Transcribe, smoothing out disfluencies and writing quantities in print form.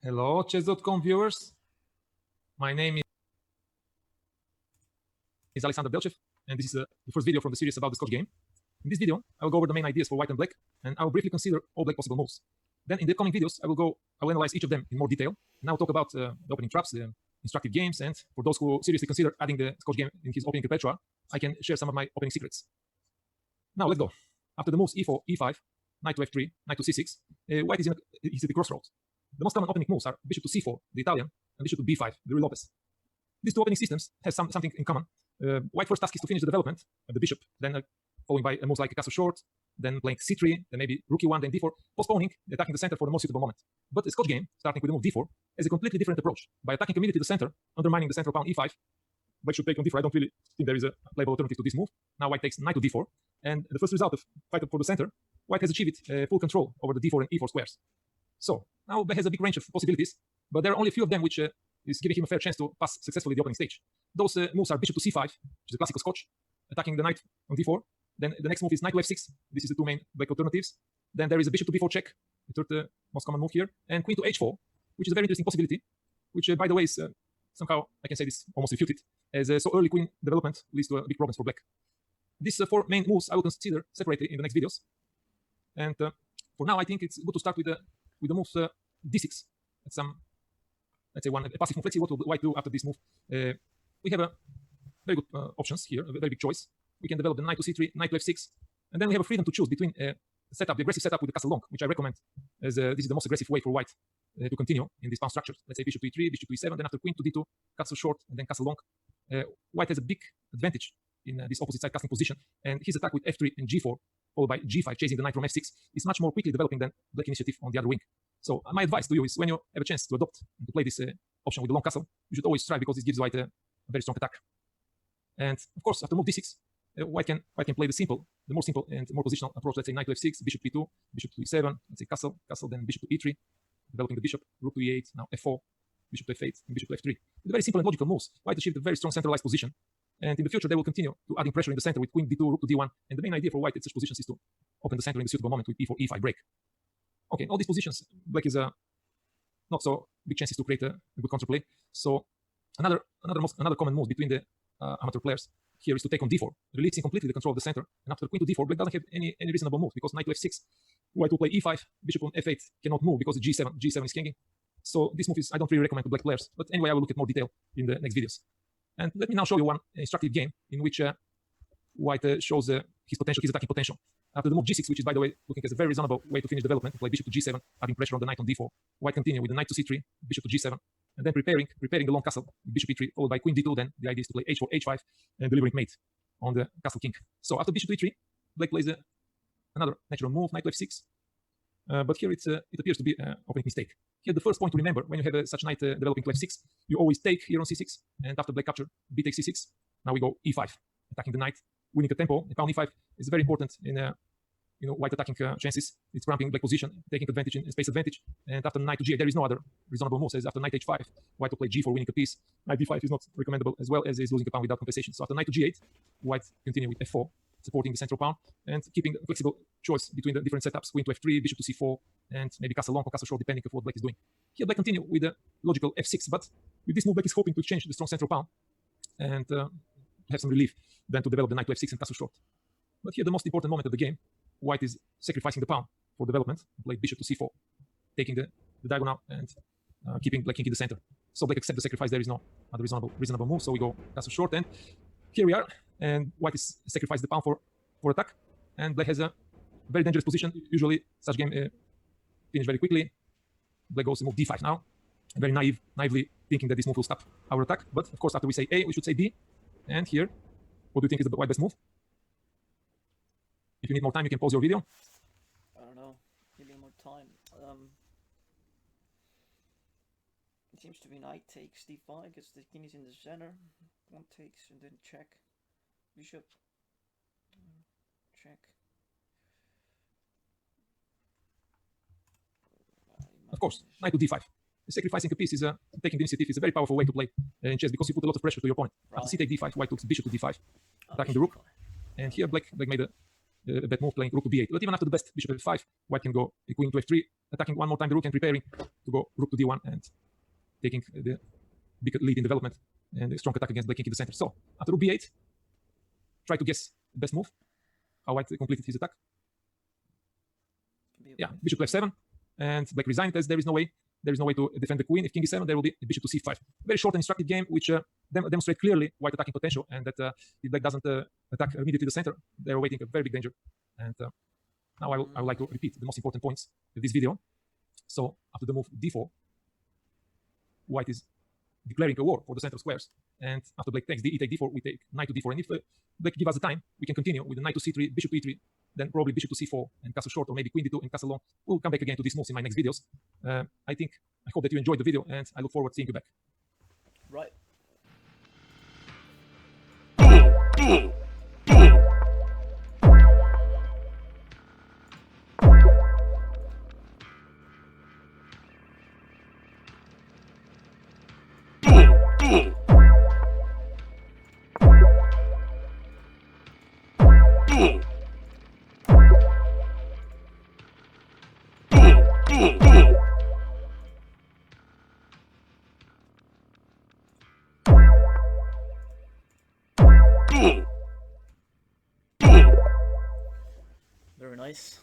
Hello, chess.com viewers. My name is Alexander Belchev, and this is the first video from the series about the Scotch game. In this video, I will go over the main ideas for white and black, and I will briefly consider all black possible moves. Then in the coming videos, I will analyze each of them in more detail, and I will talk about the opening traps, the instructive games, and for those who seriously consider adding the Scotch game in his opening repertoire, I can share some of my opening secrets. Now let's go. After the moves e4, e5, knight to f3, knight to c6, white is at the crossroads. The most common opening moves are bishop to c4, the Italian, and bishop to b5, the Ruy Lopez. These two opening systems have something in common. White first task is to finish the development of the bishop, then following by moves like a castle short, then playing c3, then maybe rook e1, then d4, postponing, attacking the center for the most suitable moment. But the Scotch game, starting with the move d4, has a completely different approach. By attacking immediately the center, undermining the central pawn e5, white should take on d4. I don't really think there is a playable alternative to this move. Now white takes knight to d4, and the first result of fight for the center, white has achieved full control over the d4 and e4 squares. So now black has a big range of possibilities, but there are only a few of them which is giving him a fair chance to pass successfully the opening stage. Those moves are bishop to c5, which is a classical Scotch, attacking the knight on d4. Then the next move is knight to f6. This is the two main black alternatives. Then there is a bishop to b4 check, the third most common move here, and queen to h4, which is a very interesting possibility, which by the way is somehow, I can say this, almost refuted, as so early queen development leads to big problems for black. These four main moves I will consider separately in the next videos. And for now, I think it's good to start with the moves d6. That's let's say a passive move. Let's see what will white do after this move. We have a very good options here, a very big choice. We can develop the knight to c3, knight to f6, and then we have a freedom to choose between the aggressive setup with the castle long, which I recommend, as this is the most aggressive way for white to continue in this pawn structure. Let's say bishop to e3, bishop to e7, then after queen to d2, castle short, and then castle long. White has a big advantage in this opposite side casting position, and his attack with f3 and g4, followed by g5, chasing the knight from f6, is much more quickly developing than black initiative on the other wing. So my advice to you is when you have a chance to adopt and to play this option with the long castle, you should always try, because it gives white a very strong attack. And of course, after move d6, white can play the more simple and more positional approach. Let's say knight to f6, bishop to e2, bishop to e7, let's say castle, then bishop to e3, developing the bishop, rook to e8, now f4, bishop to f8, and bishop to f3. It's very simple and logical moves. White achieved a very strong centralized position, and in the future they will continue to adding pressure in the center with queen d2, rook to d1, and the main idea for white in such positions is to open the center in the suitable moment with e4, e5 break. Okay, all these positions, black is not so big chances to create a good counterplay. So another common move between the amateur players here is to take on d4, releasing completely the control of the center. And after queen to d4, black doesn't have any reasonable move, because knight to f6, white will play e5, bishop on f8 cannot move because g7 is hanging. So this move I don't really recommend to black players. But anyway, I will look at more detail in the next videos. And let me now show you one instructive game in which white shows his attacking potential. After the move g6, which is, by the way, looking as a very reasonable way to finish development, play bishop to g7, adding pressure on the knight on d4. White continue with the knight to c3, bishop to g7, and then preparing the long castle, bishop e3, followed by queen d2. Then the idea is to play h4, h5, and delivering mate on the castle king. So after bishop to e3, black plays another natural move, knight to f6. But here it appears to be an opening mistake. Here the first point to remember, when you have such knight developing to f6, you always take here on c6, and after black capture, b takes c6. Now we go e5, attacking the knight, winning the tempo. And pawn e5 is very important in white attacking chances. It's cramping black position, taking advantage in space advantage. And after knight to g8, there is no other reasonable move. Says after knight h5, white will play g4, winning a piece. Knight d5 is not recommendable, as well as is losing a pawn without compensation. So after knight to g8, white continue with f4, supporting the central pawn and keeping a flexible choice between the different setups, queen to f3, bishop to c4, and maybe castle long or castle short, depending on what black is doing. Here black continue with the logical f6, but with this move black is hoping to exchange the strong central pawn and have some relief than to develop the knight to f6 and castle short. But here the most important moment of the game, white is sacrificing the pawn for development, play bishop to c4, taking the diagonal and keeping black king in the center. So black accepts the sacrifice, there is no other reasonable move, so we go castle short, and here we are, and white is sacrificed the pawn for attack, and black has a very dangerous position. Usually such game finish very quickly. Black goes to move d5 now, very naively thinking that this move will stop our attack, but of course after we say A, we should say B. And here, what do you think is the white best move? If you need more time, you can pause your video. I don't know. Give me more time. It seems to be knight takes d5 because the king is in the center. One takes and then check. Bishop. Check. Of course, knight to d5. Sacrificing a piece is taking the initiative is a very powerful way to play in chess, because you put a lot of pressure to your opponent. Right. After c take d5, white took bishop to d5, attacking the rook. And here black made a a bad move playing rook to b8. But even after the best bishop f5, white can go queen to f3, attacking one more time the rook and preparing to go rook to d1 and taking the big lead in development and a strong attack against black king in the center. So after rook b8, try to guess the best move, how white completed his attack. Yeah, bishop to f7, and black resigned as there is no way to defend the queen. If king e7, there will be a bishop to c5. Very short and instructive game, which demonstrate clearly white attacking potential, and that if black doesn't attack immediately the center, they're awaiting a very big danger. And now I would like to repeat the most important points of this video. So after the move d4, white is declaring a war for the center squares. And after black takes e take d4, we take knight to d4. And if black give us the time, we can continue with the knight to c3, bishop to e3, then probably bishop to c4 and castle short, or maybe queen d2 and castle long. We'll come back again to these moves in my next videos. I hope that you enjoyed the video, and I look forward to seeing you back. Right. Very nice.